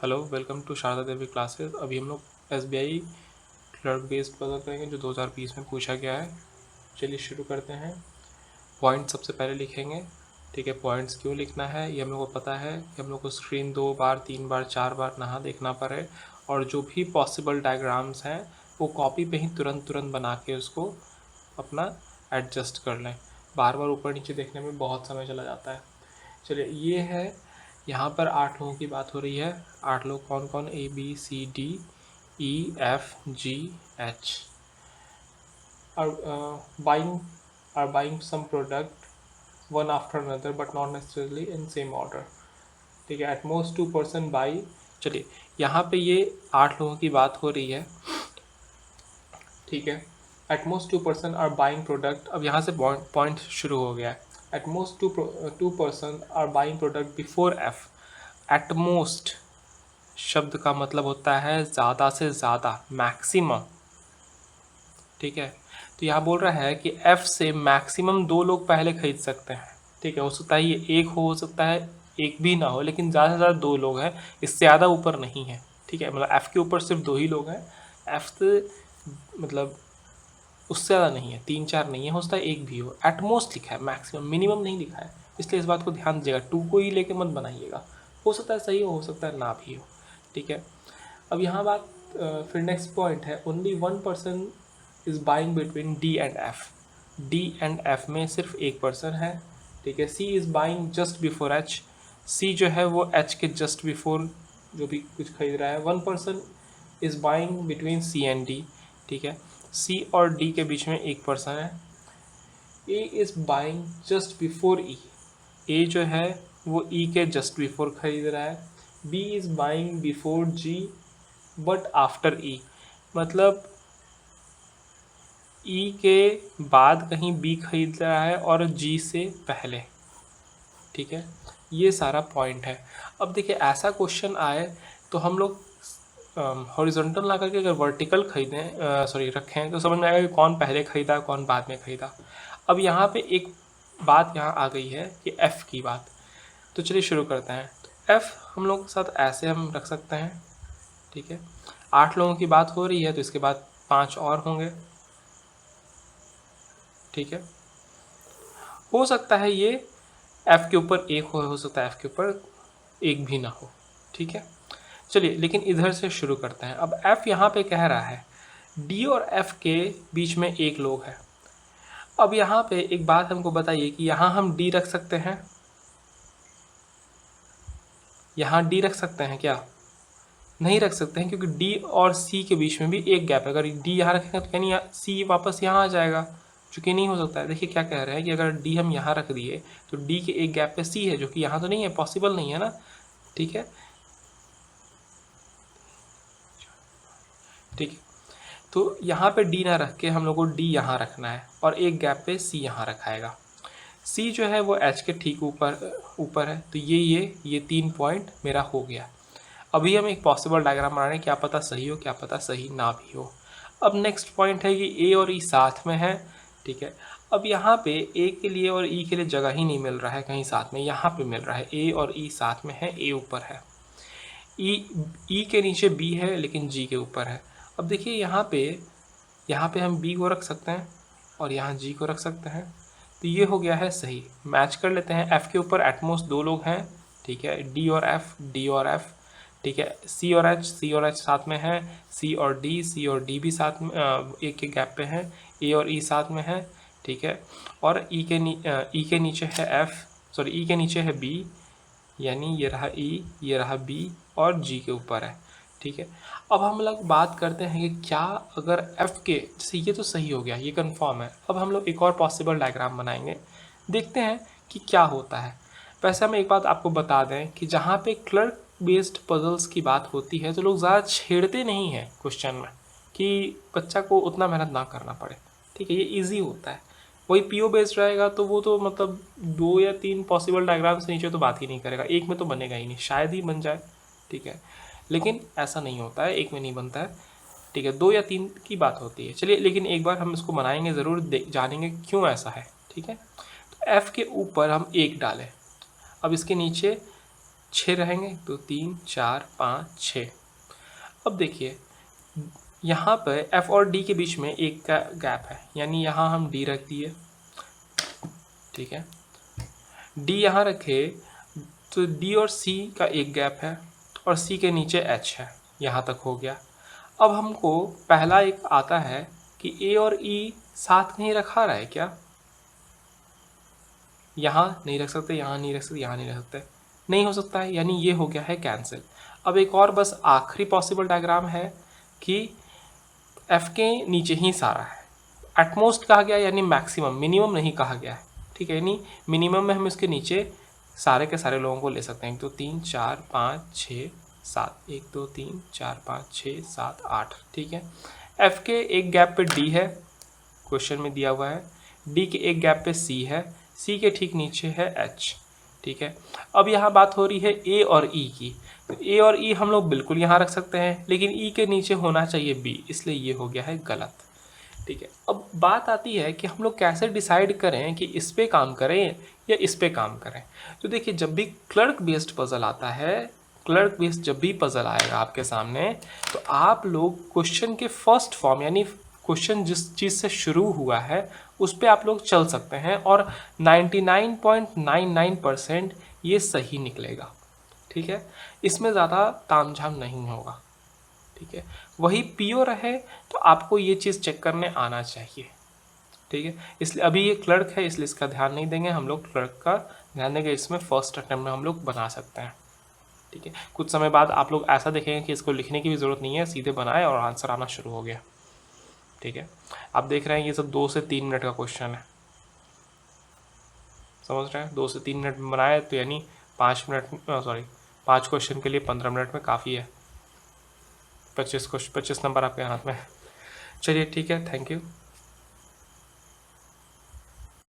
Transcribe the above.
Hello, welcome to Sharda Devi classes. अभी हम लोग एसबीआई क्लर्क बेस्ड पता करेंगे जो 2020 में पूछा गया है। चलिए शुरू करते हैं। पॉइंट सबसे पहले लिखेंगे। ठीक है, पॉइंट्स क्यों लिखना है ये हम लोग को पता है कि हम लोग को स्क्रीन 2 बार 3 बार 4 बार ना देखना पड़े, और जो भी पॉसिबल डायग्राम्स हैं वो कॉपी पे ही तुरंत बना के उसको अपना एडजस्ट कर लें। बार बार ऊपर नीचे देखने में बहुत समय चला जाता है। चलिए, ये है, यहाँ पर 8 लोगों की बात हो रही है। 8 लोग कौन कौन? ABCDEFGH are buying some product one after another but not necessarily in same order। ठीक है, at most 2% buy। चलिए, यहाँ पे ये 8 लोगों की बात हो रही है। ठीक है, at most 2% are buying product. अब यहाँ से पॉइंट शुरू हो गया है। At most 2% are buying product before F. At most शब्द का मतलब होता है ज़्यादा से ज़्यादा, मैक्सिमम। ठीक है, तो यहाँ बोल रहा है कि एफ से मैक्सिमम 2 लोग पहले खरीद सकते हैं। ठीक है, हो सकता है ये एक हो सकता है एक भी ना हो, लेकिन ज़्यादा से ज़्यादा 2 लोग हैं, इससे ज़्यादा ऊपर नहीं है। ठीक है, मतलब एफ़ के ऊपर सिर्फ 2 ही लोग हैं। एफ़ से मतलब उससे ज़्यादा नहीं है, 3-4 नहीं है, हो सकता है एक भी हो। एटमोस्ट लिखा है, मैक्सिमम, मिनिमम नहीं लिखा है, इसलिए इस बात को ध्यान दीजिएगा। 2 को ही लेके मत बनाइएगा, हो सकता है सही हो सकता है ना भी हो। ठीक है, अब यहाँ बात फिर नेक्स्ट पॉइंट है, only 1% is buying between D and F. D and F में सिर्फ एक पर्सन है। ठीक है, C is buying just before H. C जो है वो एच के जस्ट बिफोर जो भी कुछ खरीद रहा है। 1% is buying between C and D. ठीक है, सी और डी के बीच में एक पर्सन है। A is buying just before E. A जो है वो ई के जस्ट बिफोर खरीद रहा है। B is buying before G but after E, मतलब ई के बाद कहीं बी खरीद रहा है और जी से पहले। ठीक है, ये सारा पॉइंट है। अब देखिए, ऐसा क्वेश्चन आए तो हम लोग हॉरिजॉन्टल ला करके अगर वर्टिकल खरीदें सॉरी रखें तो समझ में आएगा कि कौन पहले खरीदा कौन बाद में खरीदा। अब यहाँ पे एक बात यहाँ आ गई है कि एफ़ की बात, तो चलिए शुरू करते हैं। तो एफ़ हम लोग के साथ ऐसे हम रख सकते हैं। ठीक है, 8 लोगों की बात हो रही है तो इसके बाद 5 और होंगे। ठीक है, हो सकता है ये एफ़ के ऊपर एक हो सकता है एफ़ के ऊपर एक भी ना हो। ठीक है, चलिए लेकिन इधर से शुरू करते हैं। अब एफ़ यहाँ पे कह रहा है डी और एफ़ के बीच में एक लोग है। अब यहाँ पे एक बात हमको बताइए कि यहाँ हम डी रख सकते हैं? यहाँ डी रख सकते हैं क्या? नहीं रख सकते हैं, क्योंकि डी और सी के बीच में भी एक गैप है। अगर डी यहाँ रखेंगे तो यानी सी वापस यहाँ आ जाएगा, चूँकि नहीं हो सकता है। देखिए क्या कह रहे हैं कि अगर डी हम यहाँ रख दिए तो डी के एक गैप पे सी है, जो कि यहाँ तो नहीं है, पॉसिबल नहीं है ना। ठीक है, ठीक है, तो यहाँ पे डी ना रख के हम लोग को डी यहाँ रखना है और एक गैप पे सी यहाँ रखाएगा। सी जो है वो एच के ठीक ऊपर है, तो ये 3 पॉइंट मेरा हो गया। अभी हम एक पॉसिबल डायग्राम बना रहे हैं, क्या पता सही हो क्या पता सही ना भी हो। अब नेक्स्ट पॉइंट है कि ए और ई साथ में है। ठीक है, अब यहाँ पे ए के लिए और ई के लिए जगह ही नहीं मिल रहा है कहीं साथ में, यहाँ पे मिल रहा है। ए और ई साथ में है, ए ऊपर है, ई के नीचे बी है लेकिन जी के ऊपर है। अब देखिए यहाँ पे हम बी को रख सकते हैं और यहाँ जी को रख सकते हैं, तो ये हो गया है सही। मैच कर लेते हैं। एफ़ के ऊपर एटमोस्ट 2 लोग हैं। ठीक है, डी और एफ़, डी और एफ़। ठीक है, सी और एच साथ में है। सी और डी भी साथ में एक के गैप पे हैं। ए और ई साथ में है। ठीक है, और ई के नीचे है एफ़, सॉरी ई के नीचे है बी, यानी ये रहा ई, ये रहा बी और जी के ऊपर है। ठीक है, अब हम लोग बात करते हैं कि क्या अगर एफ़ के, जैसे ये तो सही हो गया, ये कंफर्म है। अब हम लोग एक और पॉसिबल डायग्राम बनाएंगे, देखते हैं कि क्या होता है। वैसे हम एक बात आपको बता दें कि जहाँ पे क्लर्क बेस्ड पजल्स की बात होती है तो लोग ज़्यादा छेड़ते नहीं हैं क्वेश्चन में, कि बच्चा को उतना मेहनत ना करना पड़े। ठीक है, ये ईजी होता है। वही पीओ बेस्ड रहेगा तो वो तो मतलब 2 या 3 पॉसिबल डायग्राम से नीचे तो बात ही नहीं करेगा, एक में तो बनेगा ही नहीं, शायद ही बन जाए। ठीक है, लेकिन ऐसा नहीं होता है, एक में नहीं बनता है। ठीक है, 2 या 3 की बात होती है। चलिए, लेकिन एक बार हम इसको बनाएंगे ज़रूर, जानेंगे क्यों ऐसा है। ठीक है, तो एफ़ के ऊपर हम 1 डालें। अब इसके नीचे 6 रहेंगे, तो 3 4 5 6। अब देखिए यहाँ पर F और D के बीच में एक का गैप है, यानी यहाँ हम D रख दिए, ठीक है। D यहाँ रखे तो D और C का एक गैप है और C के नीचे H है, यहाँ तक हो गया। अब हमको पहला एक आता है कि A और E साथ नहीं रखा रहा है क्या, यहाँ नहीं रख सकते, यहाँ नहीं रख सकते, यहाँ नहीं रख सकते, नहीं हो सकता है, यानी ये हो गया है कैंसिल। अब एक और बस आखिरी पॉसिबल डायग्राम है कि F के नीचे ही सारा है, एटमोस्ट कहा गया यानी मैक्सिमम, मिनिमम नहीं कहा गया है, ठीक है। यानी मिनिमम में हम इसके नीचे सारे के सारे लोगों को ले सकते हैं, 1 2 3 4 5 6 7, 1 2 3 4 5 6 7 8, ठीक है। F के एक गैप पे D है, क्वेश्चन में दिया हुआ है, D के एक गैप पे C है, C के ठीक नीचे है H, ठीक है। अब यहाँ बात हो रही है A और E की, तो A और E हम लोग बिल्कुल यहाँ रख सकते हैं, लेकिन E के नीचे होना चाहिए B, इसलिए ये हो गया है गलत, ठीक है। अब बात आती है कि हम लोग कैसे डिसाइड करें कि इस पे काम करें या इस पे काम करें। तो देखिए जब भी क्लर्क बेस्ड पजल आता है, क्लर्क बेस्ड जब भी पजल आएगा आपके सामने, तो आप लोग क्वेश्चन के फर्स्ट फॉर्म यानी क्वेश्चन जिस चीज़ से शुरू हुआ है उस पर आप लोग चल सकते हैं और 99.99% ये सही निकलेगा, ठीक है। इसमें ज़्यादा तामझाम नहीं होगा, ठीक है। वही पीओ रहे तो आपको ये चीज़ चेक करने आना चाहिए, ठीक है। इसलिए अभी ये क्लर्क है इसलिए इसका ध्यान नहीं देंगे हम लोग, क्लर्क का ध्यान देंगे, इसमें फर्स्ट अटेम्प्ट में हम लोग बना सकते हैं, ठीक है। कुछ समय बाद आप लोग ऐसा देखेंगे कि इसको लिखने की भी ज़रूरत नहीं है, सीधे बनाए और आंसर आना शुरू हो गया, ठीक है। आप देख रहे हैं ये सब 2 से 3 मिनट का क्वेश्चन है, समझ रहे हैं, 2 से 3 मिनट में बनाए तो यानी 5 क्वेश्चन के लिए 15 मिनट में काफ़ी है, 25 नंबर आपके हाथ में। चलिए ठीक है, थैंक यू।